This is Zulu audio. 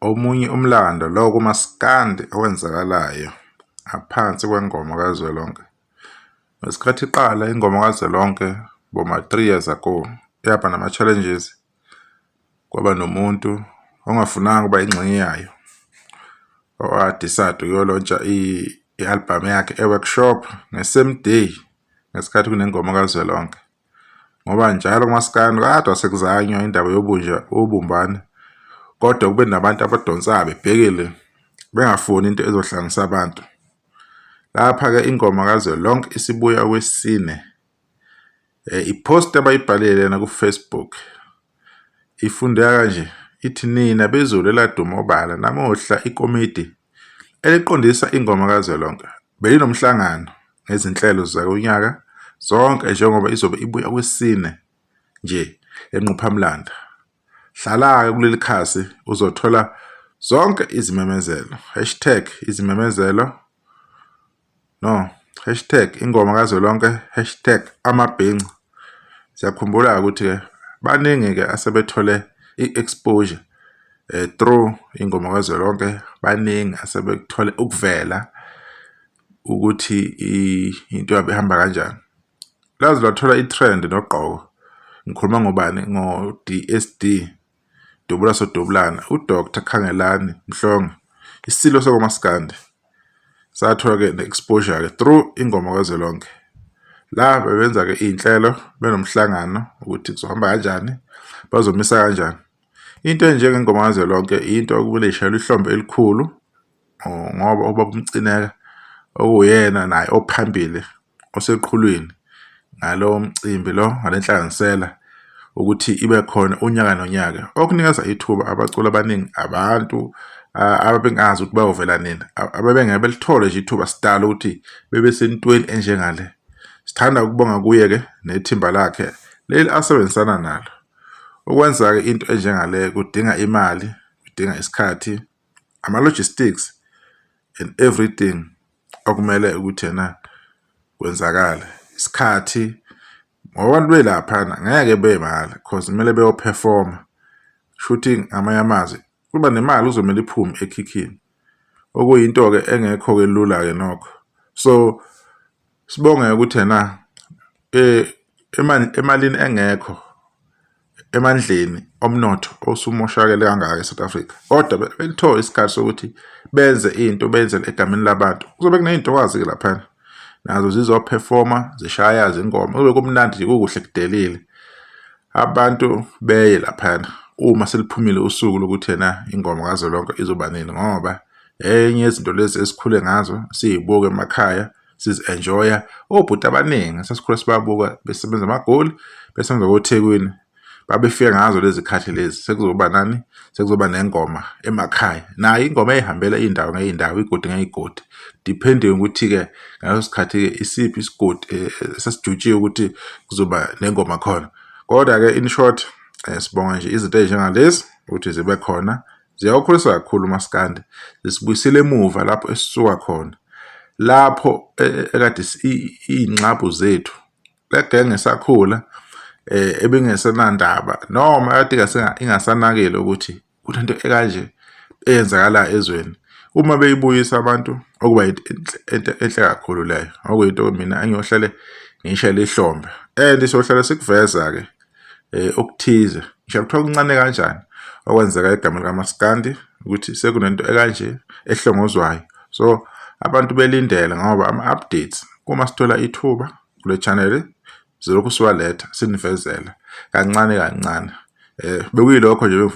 omunye umlando lo kumaskandi owenzakalayo aphansi kwengoma kazwelonke. Ngesikhathi iqala ingoma kazwelonke boma 3 years ago yaba nama-challenges, kwaba nomuntu ongafunanga ukuba ingxenye yayo owadecide ukuyolontsha i-album yakhe e-workshop nge-same day ngesikhathi kunengoma kazwelonke. Ngoba njalo kumaskandi kade wasekuzanywa indaba yobumbane, kodwa kube nabantu abadonsayo bebhekile bengafuni into ezohlanganisa abantu. Lapha-ke ingoma kazwelonke isibuya okwesine. I-post abayibhalile yena ku-Facebook ifundeka kanje, ithi nina bezulu eladuma obala namuhla ikomidi eliqondisa ingoma kazwelonke belinomhlangano ngezinhlelo zakunyaka zonke njengoba izobe ibuya kwesine nje enquphamlando. Hlala-ke kuleli khasi uzothola zonke izimemezelo, #izimemezelo, no, #ingoma kazwelonke, #amabhinca. Siyakhumbula ukuthi-ke baningi-ke asebethole i-exposure through ingoma kazwelonke, baningi asebethole ukuvela ukuthi into yabo ihamba kanjani. Laze lwathola i-trend noqobo. Ngikhuluma ngobani? ngo-DSD, Dubula Sodubulana, uDr Khangelani Mhlongo, isilo sokumaskandi. Sathola-ke ne-exposure-ke through ingoma kazwelonke. La bebenza-ke iy'nhlelo, benomhlangano ukuthi kuzohamba kanjani, bazomisa kanjani. Into enjengengoma kazwelonke into okumele ishayelwe ihlombe elikhulu ngoba ubaba uMcineka okuyena naye ophambili oseqhulwini ngalowo mcimbi lo, ngalenhlanganisela ukuthi ibe khona unyaka nonyaka, okunikeza ithuba abaculi abaningi, abantu ababengazi ukuthi bayovela nini, ababengeke belithole nje ithuba sidala ukuthi bebe sentweni enjengale. Sithanda ukubonga kuye-ke nethimba lakhe leli asebenzisana nalo. Ukwenza-ke into enjengale kudinga imali, kudinga isikhathi, ama-logistics and everything okumele ukuthi yena kwenzakala. Isikhathi ngoba abantu belaphana ngeke bemali because kumele beyoperforma. Shooting ngamanye amazwi kuba nemali uzomela iphume ekhikhini, okuyinto-ke engekho-ke lula-ke nokho. So sibonge ukuthi yena emalini engekho, emandleni omnotho osumoshakele kangaka eSouth Africa, kodwa belithola isikhathi sokuthi benze into, benzele egameni labantu. Kuzobe kuney'ntokazi-ke laphana nazo zizoperforma, zishaya zingoma, kube kumnandi nje, kukuhle kudelile. Abantu beye laphana uma seliphumile usuku lokuthi yena ingoma kazwelonke izoba nini, ngoba enye yezinto lezi esikhule ngazo siyibuka emakhaya, sizi-enjoya. Obhuti abaningi sasikhule sibabuka besebenza amaGoli, besebenza koThekwini, babefika ngazo lezi khathi lezi. Sekuzoba nani? Sekuzoba nengoma emakhaya, nayo ingoma eyihambela iy'ndawo ngey'ndawo, igodi ngey'godi, depending ukuthi-ke ngaleso sikhathi-ke isiphi isigodi sesijutshiwe ukuthi kuzoba nengoma khona. Kodwa-ke in short, sibonga nje izinto ey'njengalezi ukuthi zibe khona, ziyawukhulisa kakhulu umaskandi, zisibuyisele emuva lapho esisuka khona, lapho ekade iy'ngxabu zethu legenge esakhula ebengesenandaba noma kade ingasanakile ukuthi kunento ekanje eyenzakala ezweni. Uma beyibuyisa abantu okuba into enhle kakhulu leyo, okuyinto mina engiyohlale ngiyishayele ihlombe. And siyohlala sikuveza-ke okuthize, ngisho kuthiwa kuncane kanjani okwenzeka egameni likaMaskandi ukuthi sekunento ekanje ehlongozwayo. So abantu belindele ngoba ama-updates uma sithola ithuba kule channel zilokhu siwaletha sinivezela kancane kancane. Bekuyilokho nje